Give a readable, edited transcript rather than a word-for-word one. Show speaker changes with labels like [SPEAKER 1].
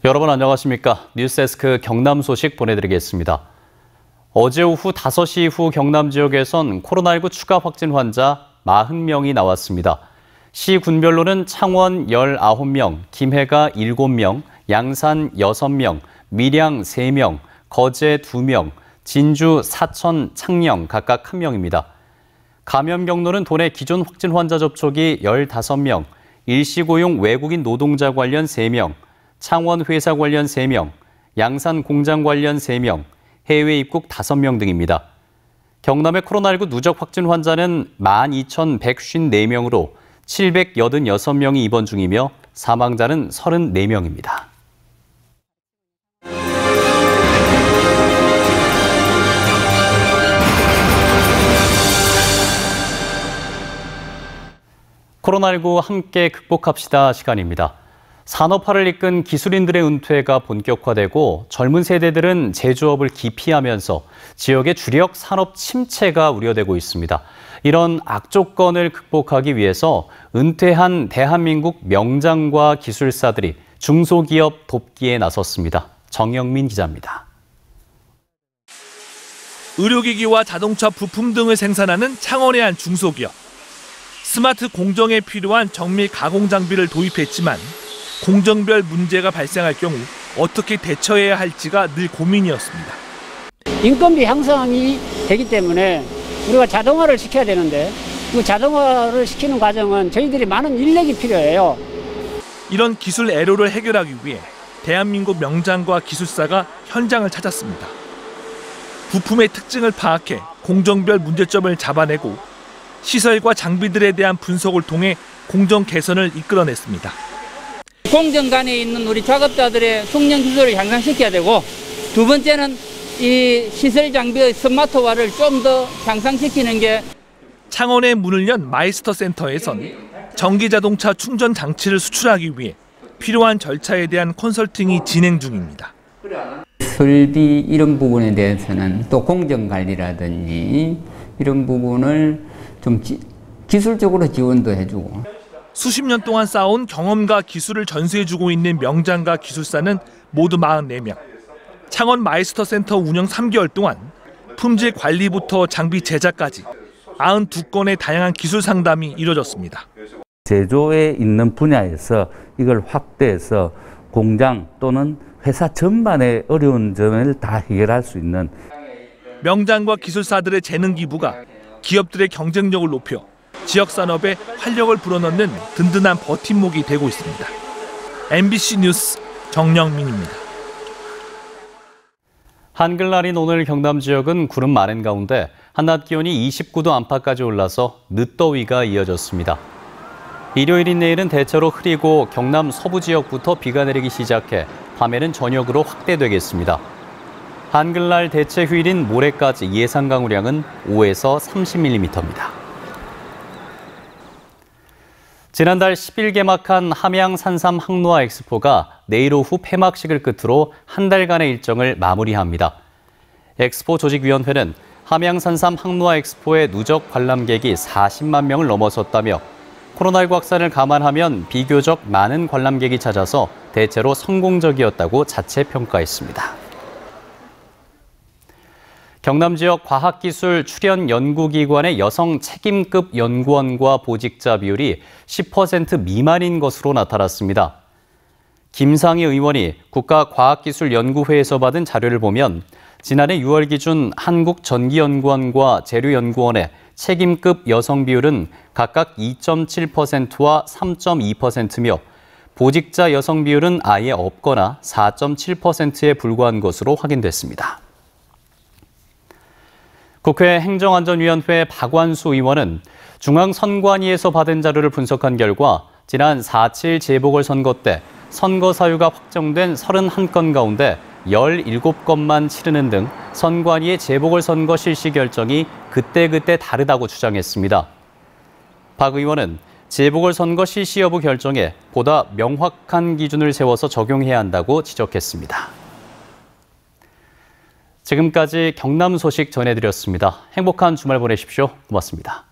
[SPEAKER 1] 여러분 안녕하십니까? 뉴스데스크 경남 소식 보내드리겠습니다. 어제 오후 5시 이후 경남 지역에선 코로나19 추가 확진 환자 40명이 나왔습니다. 시 군별로는 창원 19명, 김해가 7명, 양산 6명, 밀양 3명, 거제 2명, 진주, 사천, 창녕 각각 1명입니다. 감염 경로는 도내 기존 확진 환자 접촉이 15명, 일시고용 외국인 노동자 관련 3명, 창원 회사 관련 3명, 양산 공장 관련 3명, 해외 입국 5명 등입니다. 경남의 코로나19 누적 확진 환자는 12,154명으로 786명이 입원 중이며 사망자는 34명입니다. 코로나19 함께 극복합시다 시간입니다. 산업화를 이끈 기술인들의 은퇴가 본격화되고 젊은 세대들은 제조업을 기피하면서 지역의 주력 산업 침체가 우려되고 있습니다. 이런 악조건을 극복하기 위해서 은퇴한 대한민국 명장과 기술사들이 중소기업 돕기에 나섰습니다. 정영민 기자입니다.
[SPEAKER 2] 의료기기와 자동차 부품 등을 생산하는 창원의 한 중소기업. 스마트 공정에 필요한 정밀 가공 장비를 도입했지만 공정별 문제가 발생할 경우 어떻게 대처해야 할지가 늘 고민이었습니다.
[SPEAKER 3] 인건비 향상이 되기 때문에 우리가 자동화를 시켜야 되는데 그 자동화를 시키는 과정은 저희들이 많은 인력이 필요해요.
[SPEAKER 2] 이런 기술 애로를 해결하기 위해 대한민국 명장과 기술사가 현장을 찾았습니다. 부품의 특징을 파악해 공정별 문제점을 잡아내고 시설과 장비들에 대한 분석을 통해 공정 개선을 이끌어냈습니다.
[SPEAKER 3] 공정관에 있는 우리 작업자들의 숙련 기술을 향상시켜야 되고, 두 번째는 이 시설 장비의 스마트화를 좀 더 향상시키는 게.
[SPEAKER 2] 창원에 문을 연 마이스터 센터에선 전기자동차 충전 장치를 수출하기 위해 필요한 절차에 대한 컨설팅이 진행 중입니다.
[SPEAKER 4] 설비 이런 부분에 대해서는 또 공정관리라든지 이런 부분을 좀 기술적으로 지원도 해주고.
[SPEAKER 2] 수십 년 동안 쌓아온 경험과 기술을 전수해주고 있는 명장과 기술사는 모두 44명. 창원 마이스터 센터 운영 3개월 동안 품질 관리부터 장비 제작까지 92건의 다양한 기술 상담이 이뤄졌습니다.
[SPEAKER 5] 제조에 있는 분야에서 이걸 확대해서 공장 또는 회사 전반의 어려운 점을 다 해결할 수 있는.
[SPEAKER 2] 명장과 기술사들의 재능 기부가 기업들의 경쟁력을 높여 지역 산업에 활력을 불어넣는 든든한 버팀목이 되고 있습니다. MBC 뉴스 정영민입니다.
[SPEAKER 1] 한글날인 오늘 경남 지역은 구름 많은 가운데 한낮 기온이 29도 안팎까지 올라서 늦더위가 이어졌습니다. 일요일인 내일은 대체로 흐리고 경남 서부 지역부터 비가 내리기 시작해 밤에는 저녁으로 확대되겠습니다. 한글날 대체 휴일인 모레까지 예상 강우량은 5에서 30mm입니다. 지난달 10일 개막한 함양 산삼 항노화 엑스포가 내일 오후 폐막식을 끝으로 한 달간의 일정을 마무리합니다. 엑스포 조직위원회는 함양 산삼 항노화 엑스포의 누적 관람객이 40만 명을 넘어섰다며 코로나19 확산을 감안하면 비교적 많은 관람객이 찾아서 대체로 성공적이었다고 자체 평가했습니다. 경남 지역 과학기술출연연구기관의 여성 책임급 연구원과 보직자 비율이 10% 미만인 것으로 나타났습니다. 김상희 의원이 국가과학기술연구회에서 받은 자료를 보면 지난해 6월 기준 한국전기연구원과 재료연구원의 책임급 여성 비율은 각각 2.7%와 3.2%며 보직자 여성 비율은 아예 없거나 4.7%에 불과한 것으로 확인됐습니다. 국회 행정안전위원회 박완수 의원은 중앙선관위에서 받은 자료를 분석한 결과 지난 4.7 재보궐선거 때 선거 사유가 확정된 31건 가운데 17건만 치르는 등 선관위의 재보궐선거 실시 결정이 그때그때 다르다고 주장했습니다. 박 의원은 재보궐선거 실시 여부 결정에 보다 명확한 기준을 세워서 적용해야 한다고 지적했습니다. 지금까지 경남 소식 전해드렸습니다. 행복한 주말 보내십시오. 고맙습니다.